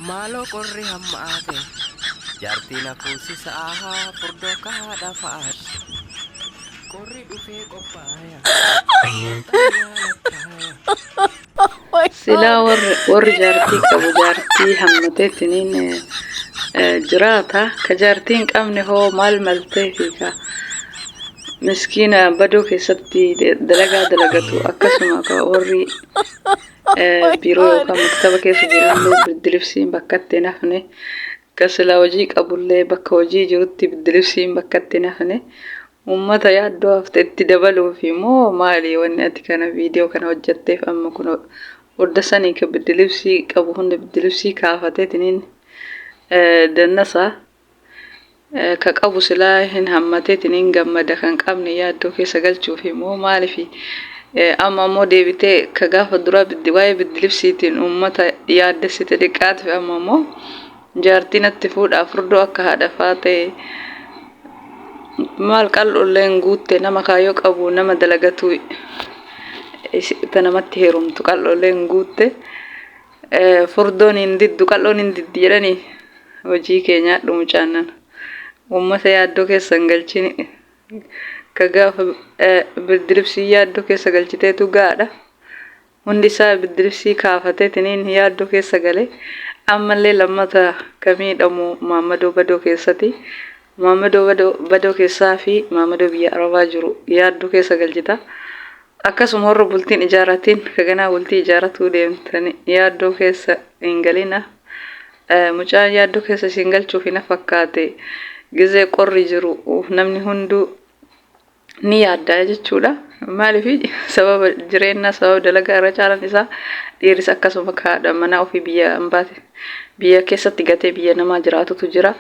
Malo korri hamma ate jartina fuusi sa'ahaa furdooka haadha fa'aat korri dhufee qophaaya Silaa warri jaartii qabu jaartii hammateetiniin jiraata. Ka jaartii hin qabne hoo maal maltee fi ka miskiina badoo keessatti dalagaa dalagatu akkasuma ka warri biiroo yookaan maktaba keessa jiranillee biddilibsiin bakka itti nafne ka silaa hojii qabullee bakka hojii jirutti biddilibsiin bakka itti nafne uummata yaaddoo hafte itti dabaluuf immoo maali wanni ati kana viidiyoo kana hojjetteef amma kun wadda sanii ka biddilibsii qabu hunda biddilibsii kaafateetiniin dannasaa ka qabu silaa hin hammateetiniin gammada kan qabne yaaddoo keessa galchuuf immoo maaliif amma ammoo deebitee ka gaafa dura waa'ee biddilibsiitiin uummata yaaddessite xiqqaatuuf amma ammoo jaartiin itti fuudhaaf furdoo akka haadha faatee maal qal'olleen guutte nama kaayyoo qabu nama dalagatu ta namatti heerumtu qal'olleen guutte furdoon hin diddu qal'oon hin diddi jedhanii hojii keenyaa dhumucaannan uummata yaaddoo keessa hin galchini ka gaafa biddilibsii yaaddoo keessa galchiteetu gaadha hundi isaa biddilibsii kaafateetiniin yaaddoo keessa gale ammallee lammata ka miidhamu Maammadoo Badoo keessatti Maammadoo Badoo keessaa fi Maammadoo biyya Arabaa jiru yaaddoo keessa galchita. Akkasuma warra bultiin ijaaratiin kaganaa bultii ijaaratuu deemtanii yaaddoo keessa hin galina. Mucaan yaaddoo keessa isin galchuuf hin fakkaate gizee qorri jiru namni hunduu ni yaaddaa jechuudha. Maaliif sababa jireenya sababa dalagaa irra caalan isaa dhiiris akkasuma kaadha mana ofii biyya keessatti gatee biyya namaa jiraatutu jira.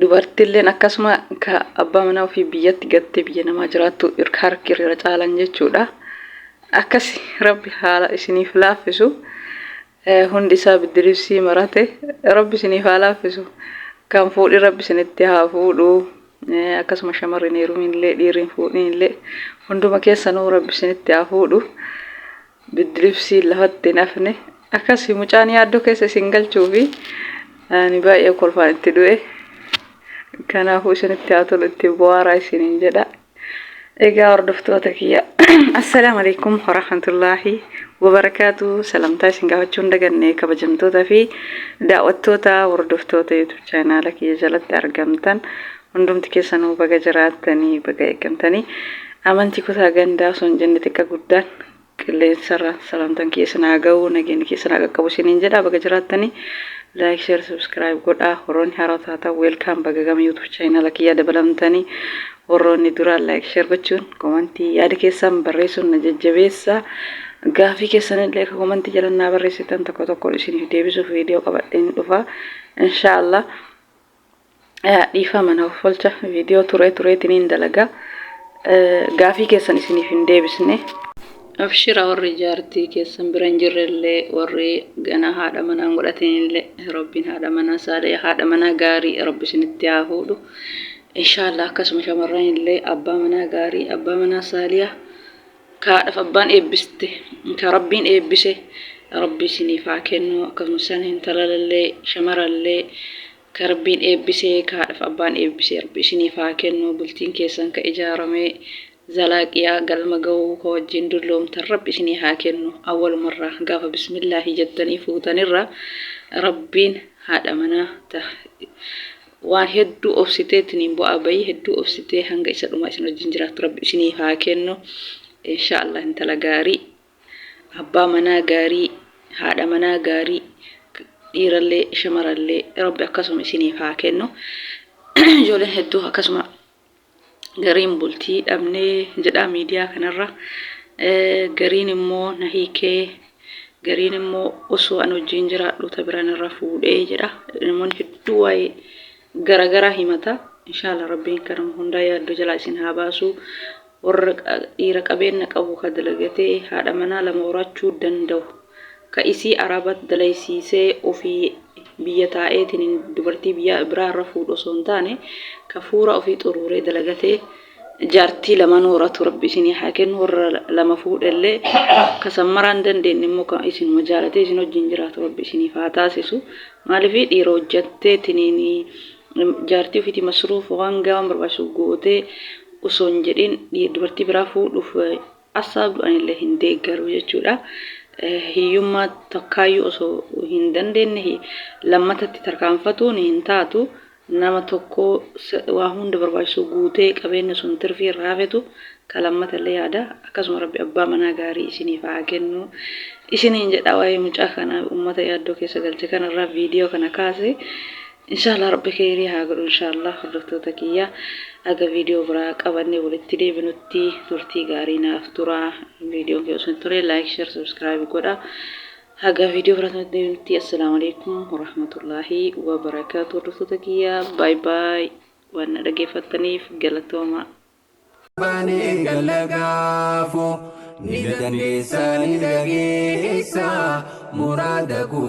Dubartilleen akkasuma ka abbaa manaa ofii biyyatti gattee biyya namaa jiraattu harki irra caalan jechuudha. Akkasi rabbi haala isiniif laaffisu hundi isaa biddilibsii marate rabbi isiniif haa laaffisu kan fuudhi rabbi isinitti haa fuudhu akkasuma shamarrin heeruminillee dhiirrin fuudhinillee hunduma keessanuu rabbi isinitti haa fuudhu biddilibsii lafatti nafne akkasi mucaan yaaddoo keessa isin galchuufi ani baay'ee kolfaan itti du'e. Kanaafuu isinitti haa tolu itti bu'aaraa isiniin jedha. Egaa hordoftoota kiyya assalaamu alaikum warahmatullaahi wabarakaatu. Salamtaa isin gaafachuun daganne kabajamtoota fi daawwattoota hordoftoota YouTube chaanaala kiyya jalatti argamtan hundumti keessanuu baga jiraattanii baga eegamtanii amantii kutaa gandaa osoo jenne xiqqa guddaan qilleensarra salamtaan keessan haa ga'u nageenyi keessan haa qaqqabu isiniin jedha baga jiraattanii. Like, share, subscribe godha horoonni haaraa ta'aa welcome baga gama YouTube channel kiyya dabalamtanii horoonni dura like share gochuun commentii yaada keessan barreessuun na jajjabeessa gaafii keessan illee commentii jalannaa barreessitan tokko tokko isiniif deebisuuf viidiyoo qabadheen dhufa inshallah dhiifama naaf folcha viidiyoo tureetiniin dalaga gaafii keessan isiniif hin deebisne. Abshira warri jaartii keessan bira hin jirrellee warri gana haadha manaa godhatanillee rabbiin haadha manaa saadee haadha manaa gaarii rabbi isinitti haa fuudhu. Inshallah akkasuma shamarranillee abbaa manaa gaarii abbaa manaa saaliyaa kaadhaaf abbaan eebbiste ka rabbiin eebbise rabbi isiniif haa kennu akkasuma san intalallee shamarallee ka rabbiin eebbise kaadhaaf abbaan eebbise rabbi isiniif haa kennu bultiin keessan ka ijaaramee zalaaqiyaa galma ga'uu ka wajjin dulloomtan rabbi isinii haa kennu awwalumarraa gaafa bismillaahi jettanii fuutanirra rabbiin haadha manaa waan hedduu obsiteetiniin bu'aa bayii hedduu obsitee hanga isa dhumaa isin wajjin jiraattu rabbi isinii haa kennu inshaallah intala gaarii abbaa manaa gaarii haadha manaa gaarii dhiirallee shamarallee rabbi akkasuma isiniif haa kennu ijoolleen hedduu akkasuma gariin bultii dhabnee jedha miidiyaa kanarra gariin immoo na hiikee gariin immoo osoo an wajjin jiraadhu ta biraan irra fuudhee jedha namoonni hedduu waa'ee garagaraa himata inshallah rabbiin kanuma hundaa yaaddoo jalaa isin haa baasu warra dhiira qabeenya qabu ka dalagatee haadha manaa lama horachuu danda'u ka isii arabat dalaysiisee ofii biyya taa'eetiin dubartii biyya biraa irra fuudhu osoo hin taane ka fuura ofii xuruuree dalagatee jaartii lama nuuratu rabbi isinii haa kennu warra lama fuudhellee kasammaraan dandeenye immoo kan isin majaalatee isin wajjin jiraatu rabbi isiniif haa taasisu maaliif dhiira hojjattee tiniini jaartii ofiiti masruuf waan gaawwan barbaachisu gootee osoo hin jedhin dubartii biraa fuudhuuf asaabdu anillee hin deeggaru jechuudha. Hiyyummaa takkaayyuu osoo hin dandeenye lammatatti tarkaanfatuun hin taatu. Nama tokko waa hunda barbaachisu guutee qabeenya sun tirfii irraa hafetu kalammata illee yaada akkasuma rabbi abbaa manaa gaarii isiniif haa kennu isiniin jedha waa'ee mucaa kana ummata yaaddoo keessa galche kanarraa viidiyoo kana kaase inshallah rabbi khairii haa godhu inshallah hordoftoota kiyya aga viidiyoo biraa qabannee walitti deebinutti turtii gaarii naaf tura viidiyoon keessan ture like share subscribe godha. Haga video berikutnya. Assalamualaikum warahmatullahi wabarakatuh. Bye bye. Wana ada gefatani galatoma. Bani galagafu ni dan desa ni dagisa muradaku